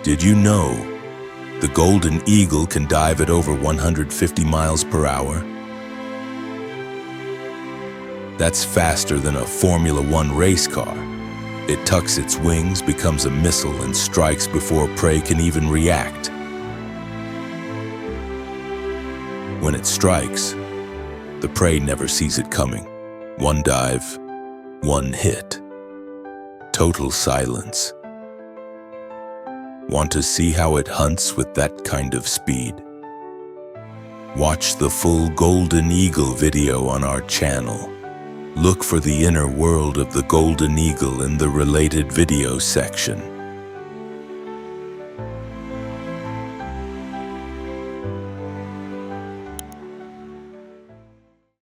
Did you know the golden eagle can dive at over 150 miles per hour? That's faster than a Formula One race car. It tucks its wings, becomes a missile, and strikes before prey can even react. When it strikes, the prey never sees it coming. One dive, one hit. Total silence. Want to see how it hunts with that kind of speed? Watch the full golden eagle video on our channel. Look for the inner world of the golden eagle in the related video section.